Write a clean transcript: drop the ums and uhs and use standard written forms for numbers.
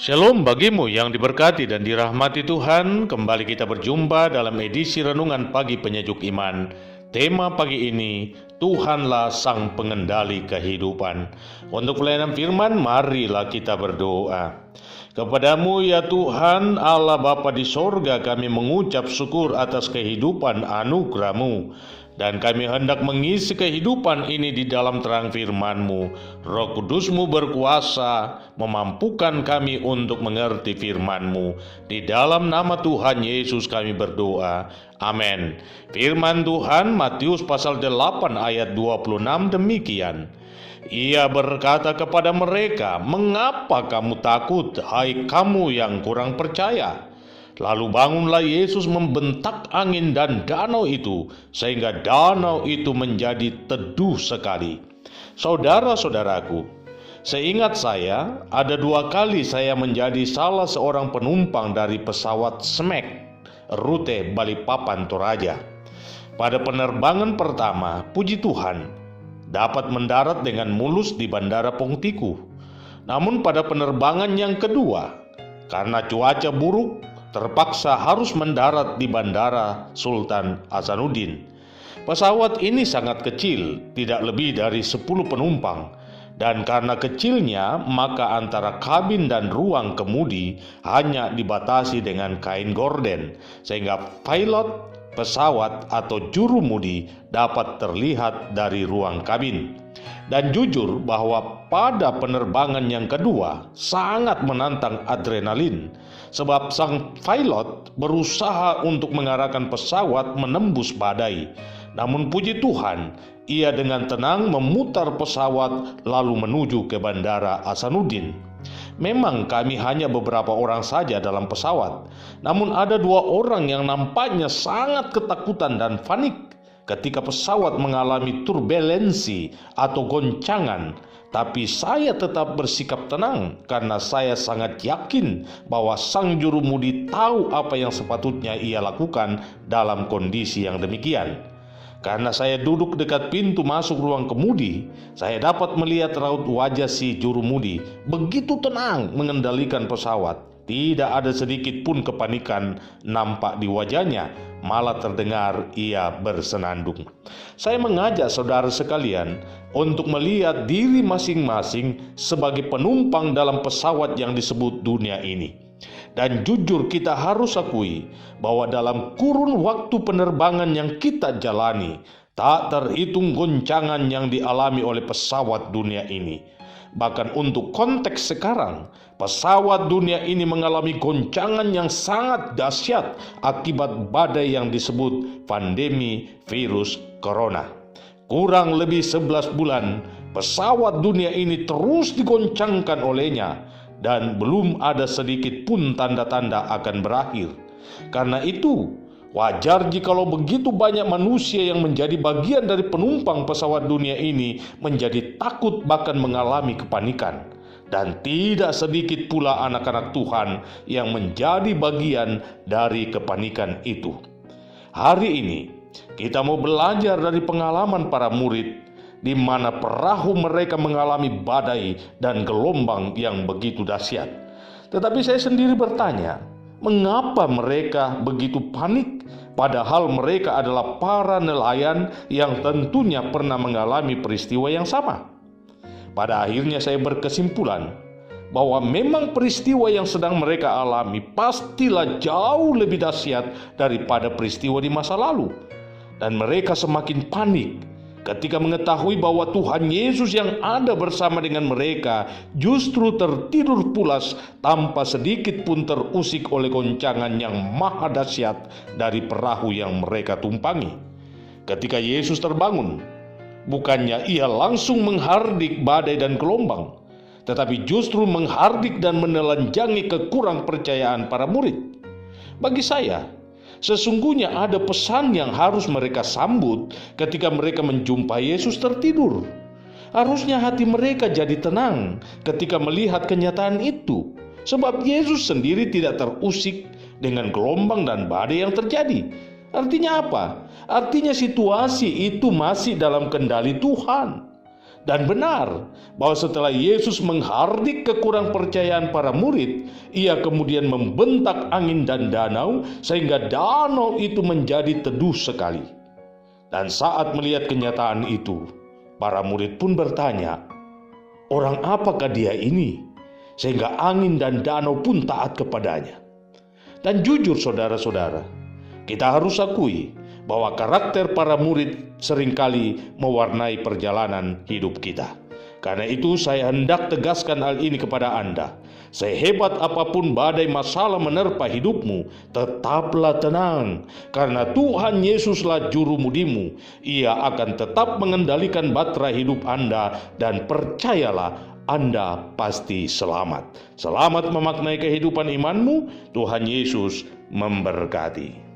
Shalom bagimu yang diberkati dan dirahmati Tuhan. Kembali kita berjumpa dalam edisi Renungan Pagi Penyejuk Iman. Tema pagi ini, Tuhanlah Sang Pengendali Kehidupan. Untuk pelayanan firman, marilah kita berdoa. Kepadamu ya Tuhan, Allah Bapa di sorga, kami mengucap syukur atas kehidupan anugerah-Mu. Dan kami hendak mengisi kehidupan ini di dalam terang firman-Mu. Roh Kudus-Mu berkuasa, memampukan kami untuk mengerti firman-Mu. Di dalam nama Tuhan Yesus kami berdoa. Amin. Firman Tuhan Matius pasal 8 ayat 26 demikian. Ia berkata kepada mereka, "Mengapa kamu takut, hai kamu yang kurang percaya?" Lalu bangunlah Yesus membentak angin dan danau itu, sehingga danau itu menjadi teduh sekali. Saudara-saudaraku, seingat saya, ada 2 kali saya menjadi salah seorang penumpang dari pesawat Smack, rute Balikpapan Toraja. Pada penerbangan pertama, puji Tuhan, dapat mendarat dengan mulus di Bandara Pongtiku. Namun pada penerbangan yang kedua, karena cuaca buruk, terpaksa harus mendarat di Bandara Sultan Hasanuddin. Pesawat ini sangat kecil, tidak lebih dari 10 penumpang. Dan karena kecilnya, maka antara kabin dan ruang kemudi hanya dibatasi dengan kain gorden, sehingga pilot pesawat atau jurumudi dapat terlihat dari ruang kabin. Dan jujur bahwa pada penerbangan yang kedua sangat menantang adrenalin, sebab sang pilot berusaha untuk mengarahkan pesawat menembus badai. Namun puji Tuhan, ia dengan tenang memutar pesawat lalu menuju ke Bandara Hasanuddin. Memang kami hanya beberapa orang saja dalam pesawat, namun ada 2 orang yang nampaknya sangat ketakutan dan panik ketika pesawat mengalami turbulensi atau goncangan. Tapi saya tetap bersikap tenang karena saya sangat yakin bahwa sang jurumudi tahu apa yang sepatutnya ia lakukan dalam kondisi yang demikian. Karena saya duduk dekat pintu masuk ruang kemudi, saya dapat melihat raut wajah si jurumudi begitu tenang mengendalikan pesawat. Tidak ada sedikit pun kepanikan nampak di wajahnya, malah terdengar ia bersenandung. Saya mengajak saudara sekalian untuk melihat diri masing-masing sebagai penumpang dalam pesawat yang disebut dunia ini. Dan jujur kita harus akui bahwa dalam kurun waktu penerbangan yang kita jalani, tak terhitung goncangan yang dialami oleh pesawat dunia ini. Bahkan untuk konteks sekarang, pesawat dunia ini mengalami goncangan yang sangat dahsyat akibat badai yang disebut pandemi virus corona. Kurang lebih 11 bulan, pesawat dunia ini terus digoncangkan olehnya, dan belum ada sedikit pun tanda-tanda akan berakhir. Karena itu, wajar jikalau begitu banyak manusia yang menjadi bagian dari penumpang pesawat dunia ini menjadi takut bahkan mengalami kepanikan. Dan tidak sedikit pula anak-anak Tuhan yang menjadi bagian dari kepanikan itu. Hari ini kita mau belajar dari pengalaman para murid, di mana perahu mereka mengalami badai dan gelombang yang begitu dahsyat. Tetapi saya sendiri bertanya, mengapa mereka begitu panik, padahal mereka adalah para nelayan yang tentunya pernah mengalami peristiwa yang sama? Pada akhirnya saya berkesimpulan bahwa memang peristiwa yang sedang mereka alami pastilah jauh lebih dahsyat daripada peristiwa di masa lalu. Dan mereka semakin panik ketika mengetahui bahwa Tuhan Yesus yang ada bersama dengan mereka justru tertidur pulas tanpa sedikit pun terusik oleh goncangan yang maha dahsyat dari perahu yang mereka tumpangi. Ketika Yesus terbangun, bukannya ia langsung menghardik badai dan gelombang, tetapi justru menghardik dan menelanjangi kekurang percayaan para murid. Bagi saya, sesungguhnya ada pesan yang harus mereka sambut ketika mereka menjumpai Yesus tertidur. Harusnya hati mereka jadi tenang ketika melihat kenyataan itu, sebab Yesus sendiri tidak terusik dengan gelombang dan badai yang terjadi. Artinya apa? Artinya situasi itu masih dalam kendali Tuhan. Dan benar bahwa setelah Yesus menghardik kekurangpercayaan para murid, ia kemudian membentak angin dan danau sehingga danau itu menjadi teduh sekali. Dan saat melihat kenyataan itu, para murid pun bertanya, "Orang apakah dia ini? Sehingga angin dan danau pun taat kepadanya." Dan jujur saudara-saudara, kita harus akui bahwa karakter para murid seringkali mewarnai perjalanan hidup kita. Karena itu saya hendak tegaskan hal ini kepada Anda. Sehebat apapun badai masalah menerpa hidupmu, tetaplah tenang. Karena Tuhan Yesuslah jurumudimu. Ia akan tetap mengendalikan bahtera hidup Anda, dan percayalah, Anda pasti selamat. Selamat memaknai kehidupan imanmu. Tuhan Yesus memberkati.